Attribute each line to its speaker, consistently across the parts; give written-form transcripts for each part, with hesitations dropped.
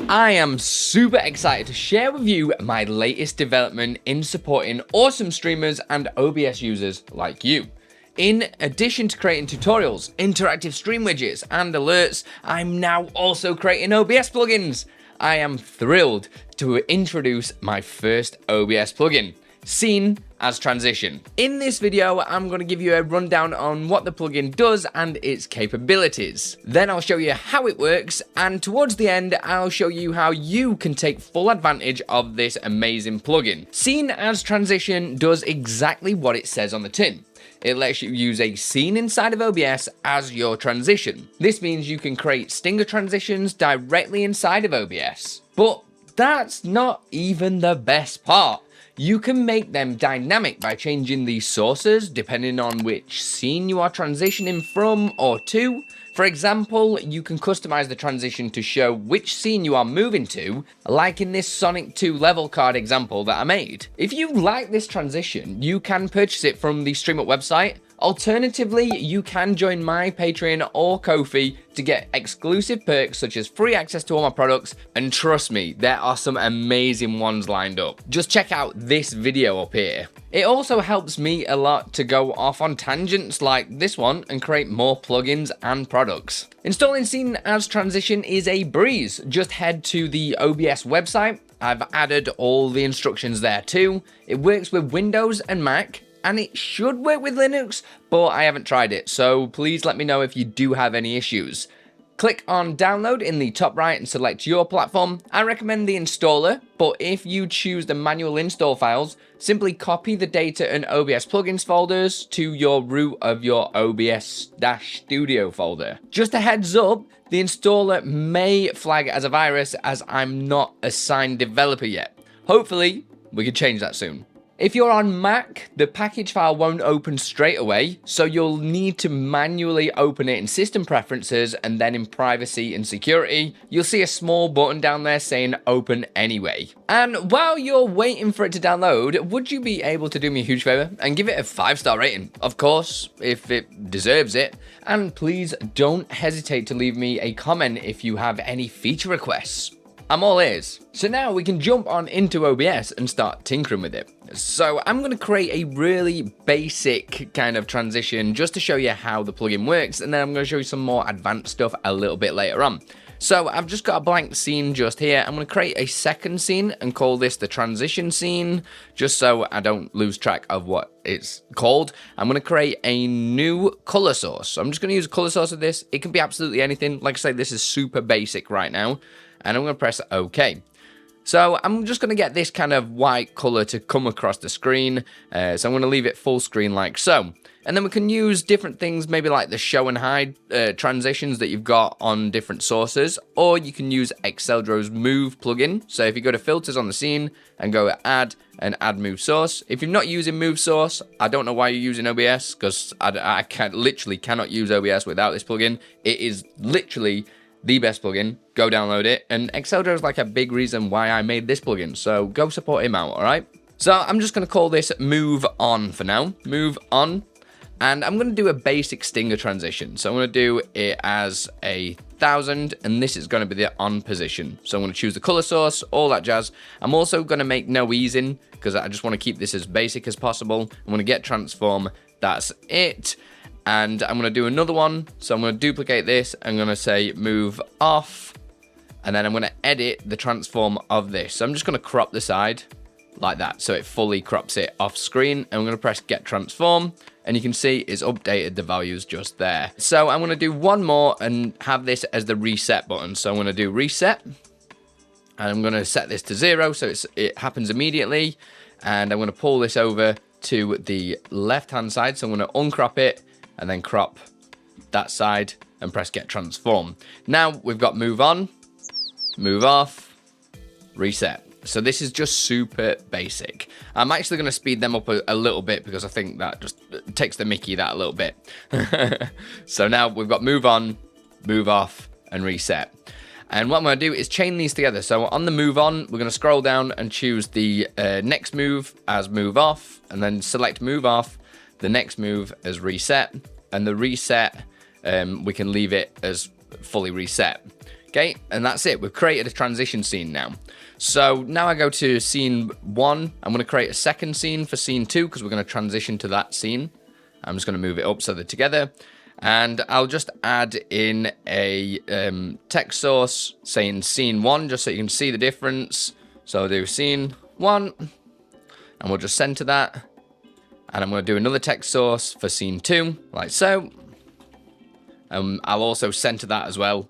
Speaker 1: I am super excited to share with you my latest development in supporting awesome streamers and OBS users like you. In addition to creating tutorials, interactive stream widgets, and alerts, I'm now also creating OBS plugins. I am thrilled to introduce my first OBS plugin, Scene as Transition. In this video, I'm going to give you a rundown on what the plugin does and its capabilities. Then I'll show you how it works, and towards the end, I'll show you how you can take full advantage of this amazing plugin. Scene as Transition does exactly what it says on the tin. It lets you use a scene inside of OBS as your transition. This means you can create stinger transitions directly inside of OBS. But that's not even the best part. You can make them dynamic by changing the sources depending on which scene you are transitioning from or to. For example, you can customize the transition to show which scene you are moving to, like in this Sonic 2 level card example that I made. If you like this transition, you can purchase it from the Streamer.bot website. Alternatively, you can join my Patreon or Ko-fi to get exclusive perks such as free access to all my products, and trust me, there are some amazing ones lined up. Just check out this video up here. It also helps me a lot to go off on tangents like this one and create more plugins and products. Installing Scene as Transition is a breeze. Just head to the OBS website. I've added all the instructions there too. It works with Windows and Mac, and it should work with Linux, but I haven't tried it, so please let me know if you do have any issues. Click on download in the top right and select your platform. I recommend the installer, but if you choose the manual install files, simply copy the data and OBS plugins folders to your root of your OBS-Studio folder. Just a heads up, the installer may flag as a virus as I'm not a signed developer yet. Hopefully, we can change that soon. If you're on Mac, the package file won't open straight away, so you'll need to manually open it in System Preferences and then in Privacy and Security. You'll see a small button down there saying Open Anyway. And while you're waiting for it to download, would you be able to do me a huge favor and give it a 5-star rating? Of course, if it deserves it. And please don't hesitate to leave me a comment if you have any feature requests. I'm all ears. So now we can jump on into OBS and start tinkering with it. So I'm going to create a really basic kind of transition just to show you how the plugin works, and then I'm going to show you some more advanced stuff a little bit later on. So I've just got a blank scene just here. I'm going to create a second scene and call this the transition scene, just so I don't lose track of what it's called. I'm going to create a new color source. So I'm just going to use a color source of this. It can be absolutely anything. Like I say, this is super basic right now. And I'm going to press OK. So I'm just going to get this kind of white color to come across the screen. So I'm going to leave it full screen like so. And then we can use different things, maybe like the show and hide transitions that you've got on different sources. Or you can use Exeldro's Move plugin. So if you go to Filters on the scene and go Add and Add Move Source. If you're not using Move Source, I don't know why you're using OBS, because I literally cannot use OBS without this plugin. It is literally the best plugin. Go download it, and Exeldro is like a big reason why I made this plugin, so go support him out, alright? So I'm just going to call this Move On for now, Move On, and I'm going to do a basic stinger transition. So I'm going to do it as 1,000, and this is going to be the on position. So I'm going to choose the color source, all that jazz. I'm also going to make no easing, because I just want to keep this as basic as possible. I'm going to get transform, that's it. And I'm going to do another one. So I'm going to duplicate this. I'm going to say move off. And then I'm going to edit the transform of this. So I'm just going to crop the side like that. So it fully crops it off screen. And I'm going to press get transform. And you can see it's updated the values just there. So I'm going to do one more and have this as the reset button. So I'm going to do reset. And I'm going to set this to 0. So it happens immediately. And I'm going to pull this over to the left hand side. So I'm going to uncrop it. And then crop that side and press get transform. Now we've got move on, move off, reset. So this is just super basic. I'm actually going to speed them up a little bit because I think that just takes the mickey that a little bit. So now we've got move on, move off, and reset. And what I'm going to do is chain these together. So on the move on, we're going to scroll down and choose the next move as move off, and then select move off, the next move as reset, and the reset, we can leave it as fully reset. Okay, and that's it. We've created a transition scene now. So now I go to scene 1. I'm going to create a second scene for scene 2 because we're going to transition to that scene. I'm just going to move it up so they're together. And I'll just add in a text source saying scene 1 just so you can see the difference. So I'll do scene 1 and we'll just center that. And I'm going to do another text source for scene 2 like so. I'll also center that as well.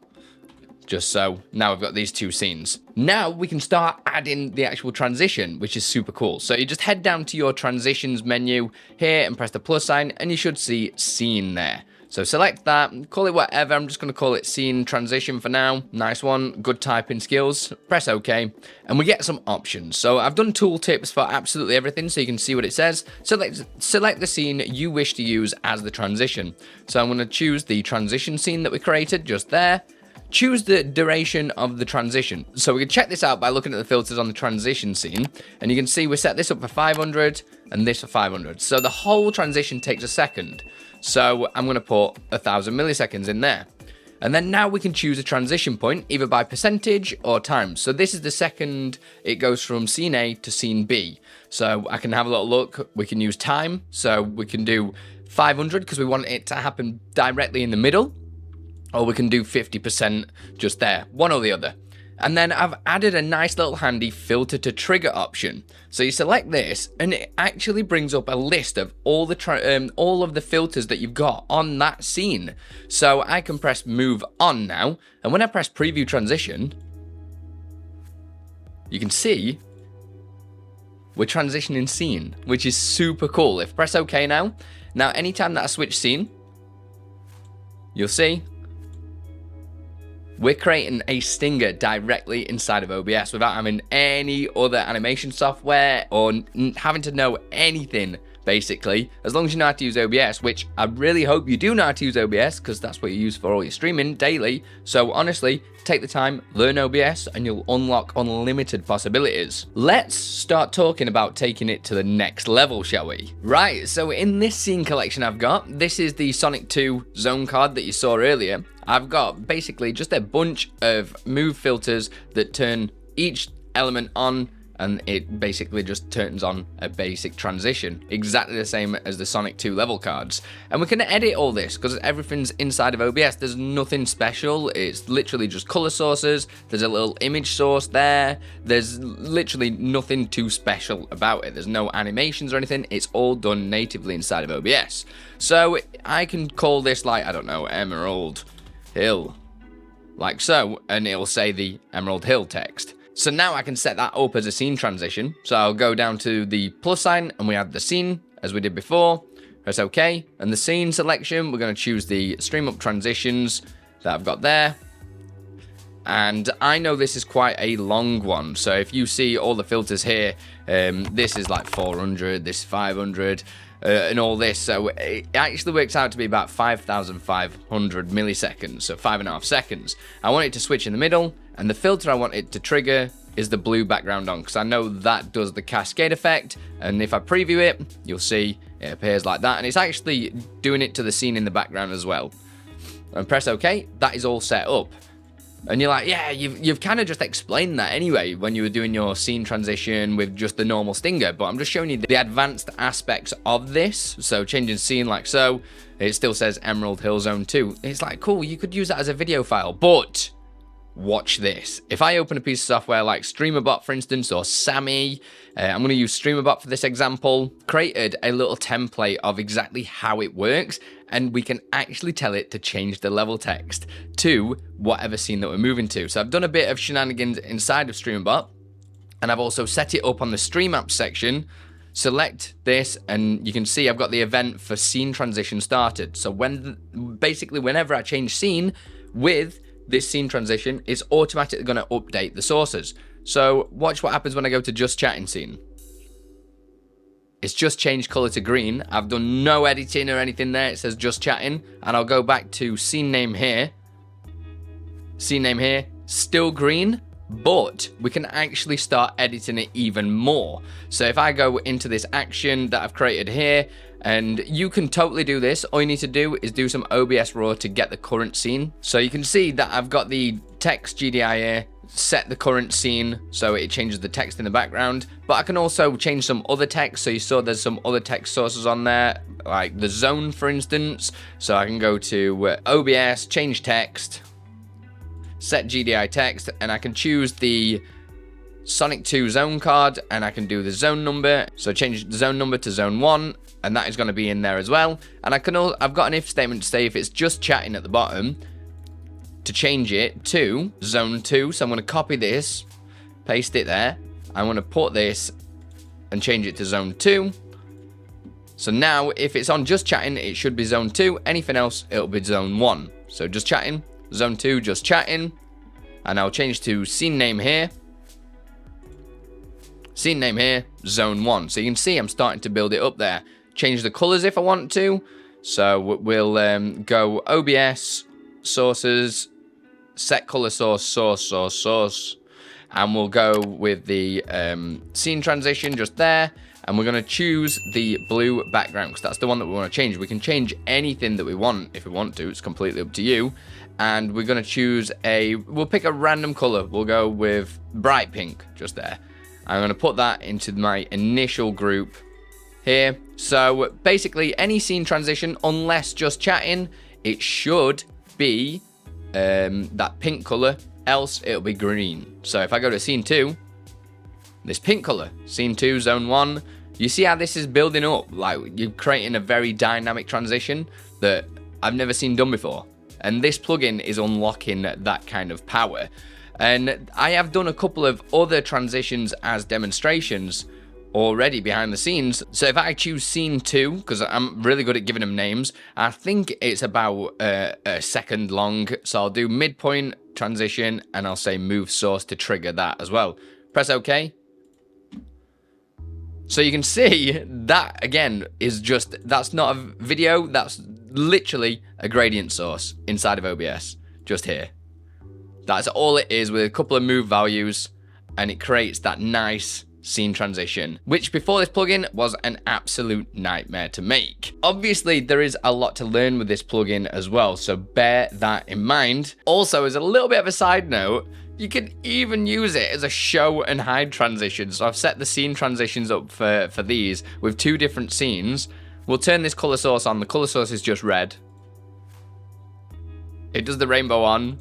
Speaker 1: Just so now we've got these 2 scenes. Now we can start adding the actual transition, which is super cool. So you just head down to your transitions menu here and press the plus sign and you should see scene there. So select that, call it whatever. I'm just going to call it scene transition for now. Nice one, good typing skills. Press OK, and we get some options. So I've done tooltips for absolutely everything so you can see what it says. Select the scene you wish to use as the transition. So I'm going to choose the transition scene that we created just there. Choose the duration of the transition. So we can check this out by looking at the filters on the transition scene. And you can see we set this up for 500 and this for 500. So the whole transition takes a second. So I'm going to put 1000 milliseconds in there. And then now we can choose a transition point either by percentage or time. So this is the second it goes from scene A to scene B. So I can have a little look. We can use time. So we can do 500 because we want it to happen directly in the middle. Or we can do 50% just there, one or the other. And then I've added a nice little handy filter to trigger option. So you select this and it actually brings up a list of all of the filters that you've got on that scene. So I can press move on now. And when I press preview transition, you can see we're transitioning scene, which is super cool. If I press OK now anytime that I switch scene, you'll see we're creating a stinger directly inside of OBS without having any other animation software or having to know anything, basically. As long as you know how to use OBS, which I really hope you do know how to use OBS because that's what you use for all your streaming daily. So honestly, take the time, learn OBS, and you'll unlock unlimited possibilities. Let's start talking about taking it to the next level, shall we? Right, so in this scene collection I've got, this is the Sonic 2 zone card that you saw earlier. I've got basically just a bunch of move filters that turn each element on, and it basically just turns on a basic transition, exactly the same as the Sonic 2 level cards. And we can edit all this because everything's inside of OBS. There's nothing special. It's literally just color sources. There's a little image source there. There's literally nothing too special about it. There's no animations or anything. It's all done natively inside of OBS. So I can call this, like, I don't know, Emerald Hill, like so, and it'll say the Emerald Hill text. So now I can set that up as a scene transition. So I'll go down to the plus sign and we add the scene as we did before. Press OK. And the scene selection, we're going to choose the stream up transitions that I've got there. And I know this is quite a long one. So if you see all the filters here, this is like 400, this 500. And all this, so it actually works out to be about 5,500 milliseconds, so 5.5 seconds. I want it to switch in the middle, and the filter I want it to trigger is the blue background on, because I know that does the cascade effect, and if I preview it, you'll see it appears like that, and it's actually doing it to the scene in the background as well. And press OK, that is all set up. And you're like, yeah, you've kind of just explained that anyway when you were doing your scene transition with just the normal stinger, but I'm just showing you the advanced aspects of this. So changing scene like so, it still says Emerald Hill Zone 2. It's like, cool, you could use that as a video file, but watch this. If I open a piece of software like Streamer.bot, for instance, or Sammy, I'm going to use Streamer.bot for this example, created a little template of exactly how it works, and we can actually tell it to change the level text to whatever scene that we're moving to. So I've done a bit of shenanigans inside of Streamer.bot, and I've also set it up on the Stream Apps section. Select this, and you can see I've got the event for scene transition started. So basically whenever I change scene with this scene transition, it's automatically going to update the sources. So watch what happens when I go to just chatting scene. It's just changed color to green. I've done no editing or anything there. It says just chatting, and I'll go back to scene name here. Scene name here, still green, but we can actually start editing it even more. So if I go into this action that I've created here, and you can totally do this, all you need to do is do some OBS raw to get the current scene. So you can see that I've got the text GDI here, set the current scene so it changes the text in the background, but I can also change some other text. So you saw there's some other text sources on there, like the zone, for instance. So I can go to OBS, change text, set GDI text, and I can choose the Sonic 2 zone card, and I can do the zone number. So change the zone number to zone 1, and that is going to be in there as well. And I've got an if statement to say if it's just chatting at the bottom, to change it to zone 2. So I'm going to copy this, paste it there. I want to put this and change it to zone 2. So now if it's on just chatting, it should be zone 2. Anything else, it'll be zone 1. So just chatting, zone 2, just chatting. And I'll change to scene name here. Scene name here, zone 1. So you can see I'm starting to build it up there. Change the colors if I want to. So we'll go OBS, sources, set color source, and we'll go with the scene transition just there, and we're going to choose the blue background because that's the one that we want to change. We can change anything that we want if we want to. It's completely up to you. And we're going to choose we'll pick a random color. We'll go with bright pink just there. I'm going to put that into my initial group here. So basically any scene transition, unless just chatting, it should be that pink color, else it'll be green. So if I go to scene 2, this pink color, scene 2, zone 1, you see how this is building up? Like you're creating a very dynamic transition that I've never seen done before. And this plugin is unlocking that kind of power. And I have done a couple of other transitions as demonstrations already behind the scenes. So if I choose scene 2, because I'm really good at giving them names, I think it's about a second long. So I'll do midpoint transition and I'll say move source to trigger that as well. Press OK. So you can see that again is that's not a video, that's literally a gradient source inside of OBS, just here. That's all it is with a couple of move values, and it creates that nice scene transition, which before this plugin was an absolute nightmare to make. Obviously, there is a lot to learn with this plugin as well, so bear that in mind. Also, as a little bit of a side note, you can even use it as a show and hide transition. So I've set the scene transitions up for these with 2 different scenes. We'll turn this color source on. The color source is just red. It does the rainbow on.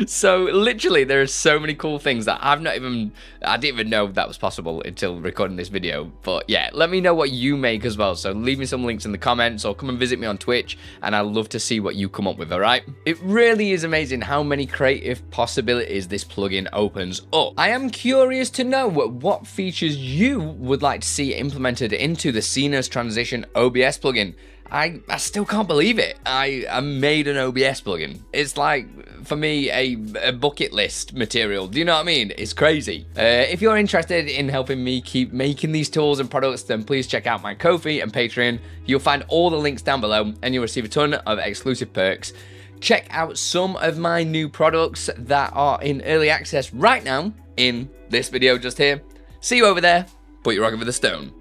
Speaker 1: So literally there are so many cool things that I didn't even know that was possible until recording this video. But yeah, let me know what you make as well. So leave me some links in the comments or come and visit me on Twitch, and I'd love to see what you come up with, all right? It really is amazing how many creative possibilities this plugin opens up. I am curious to know what features you would like to see implemented into the Scene's Transition OBS plugin. I still can't believe it. I made an OBS plugin. It's like, for me, a bucket list material. Do you know what I mean? It's crazy. If you're interested in helping me keep making these tools and products, then please check out my Ko-fi and Patreon. You'll find all the links down below, and you'll receive a ton of exclusive perks. Check out some of my new products that are in early access right now in this video just here. See you over there, but you're rocking with a stone.